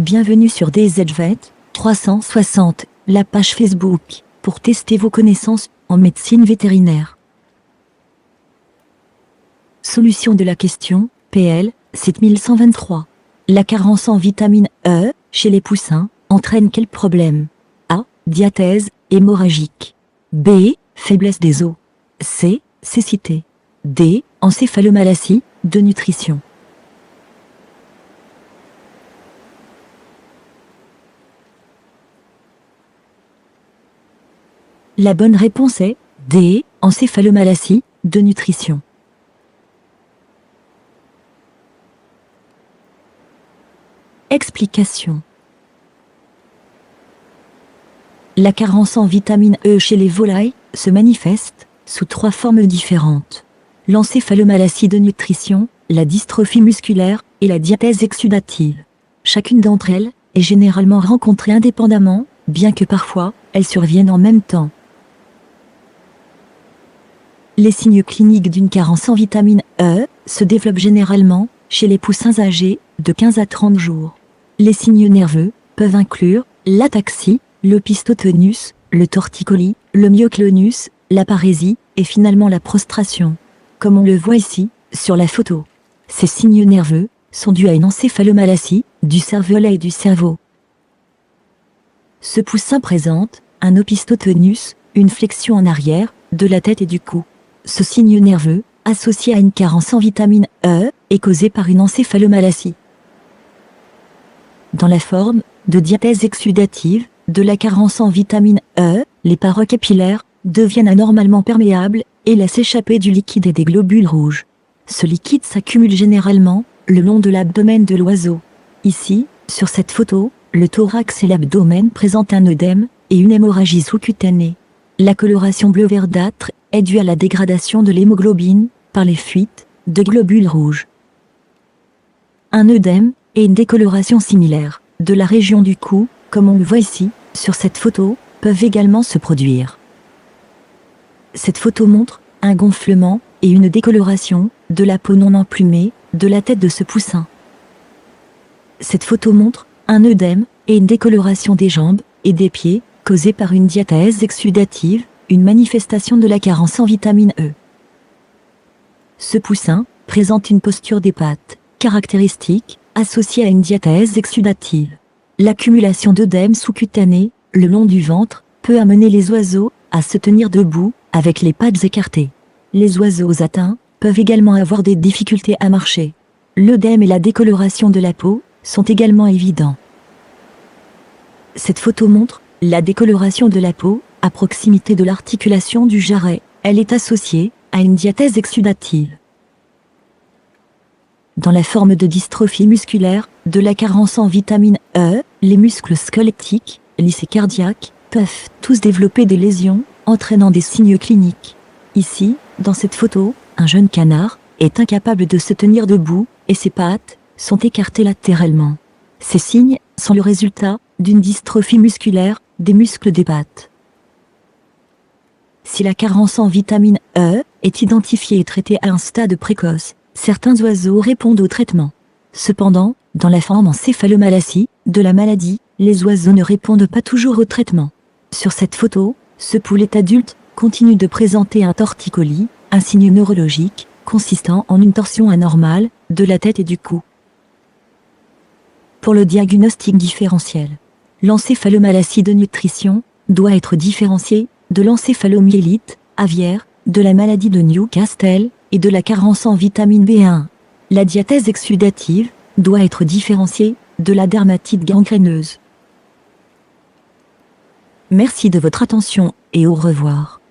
Bienvenue sur DZVET 360, la page Facebook, pour tester vos connaissances en médecine vétérinaire. Solution de la question, PL 7123. La carence en vitamine E, chez les poussins, entraîne quel problème? A. Diathèse hémorragique. B. Faiblesse des os. C. Cécité. D. Encéphalomalacie, de nutrition. La bonne réponse est D. Encéphalomalacie, de nutrition. Explication. La carence en vitamine E chez les volailles se manifeste sous 3 formes différentes. L'encéphalomalacie de nutrition, la dystrophie musculaire et la diathèse exsudative. Chacune d'entre elles est généralement rencontrée indépendamment, bien que parfois elles surviennent en même temps. Les signes cliniques d'une carence en vitamine E se développent généralement chez les poussins âgés de 15 à 30 jours. Les signes nerveux peuvent inclure l'ataxie, l'opistotonus, le torticolis, le myoclonus, la parésie et finalement la prostration. Comme on le voit ici, sur la photo. Ces signes nerveux sont dus à une encéphalomalacie du cervelet et du cerveau. Ce poussin présente un opistotonus, une flexion en arrière de la tête et du cou. Ce signe nerveux, associé à une carence en vitamine E, est causé par une encéphalomalacie. Dans la forme de diathèse exsudative, de la carence en vitamine E, les parois capillaires deviennent anormalement perméables et laissent échapper du liquide et des globules rouges. Ce liquide s'accumule généralement le long de l'abdomen de l'oiseau. Ici, sur cette photo, le thorax et l'abdomen présentent un œdème et une hémorragie sous-cutanée. La coloration bleu verdâtre est due à la dégradation de l'hémoglobine par les fuites de globules rouges. Un œdème et une décoloration similaire de la région du cou, comme on le voit ici, sur cette photo, peuvent également se produire. Cette photo montre un gonflement et une décoloration de la peau non emplumée de la tête de ce poussin. Cette photo montre un œdème et une décoloration des jambes et des pieds causée par une diathèse exsudative, une manifestation de la carence en vitamine E. Ce poussin présente une posture des pattes caractéristique associée à une diathèse exsudative. L'accumulation d'œdème sous-cutané le long du ventre peut amener les oiseaux à se tenir debout avec les pattes écartées. Les oiseaux atteints peuvent également avoir des difficultés à marcher. L'œdème et la décoloration de la peau sont également évidents. Cette photo montre la décoloration de la peau à proximité de l'articulation du jarret. Elle est associée à une diathèse exsudative. Dans la forme de dystrophie musculaire, de la carence en vitamine E, les muscles squelettiques, lisses et cardiaques, peuvent tous développer des lésions, entraînant des signes cliniques. Ici, dans cette photo, un jeune canard est incapable de se tenir debout et ses pattes sont écartées latéralement. Ces signes sont le résultat d'une dystrophie musculaire des muscles des pattes. Si la carence en vitamine E est identifiée et traitée à un stade précoce, certains oiseaux répondent au traitement. Cependant, dans la forme encéphalomalacie de la maladie, les oiseaux ne répondent pas toujours au traitement. Sur cette photo, ce poulet adulte continue de présenter un torticolis, un signe neurologique consistant en une torsion anormale de la tête et du cou. Pour le diagnostic différentiel, l'encéphalomalacie de nutrition doit être différenciée de l'encéphalomyélite aviaire, de la maladie de Newcastle et de la carence en vitamine B1. La diathèse exsudative doit être différenciée de la dermatite gangréneuse. Merci de votre attention et au revoir.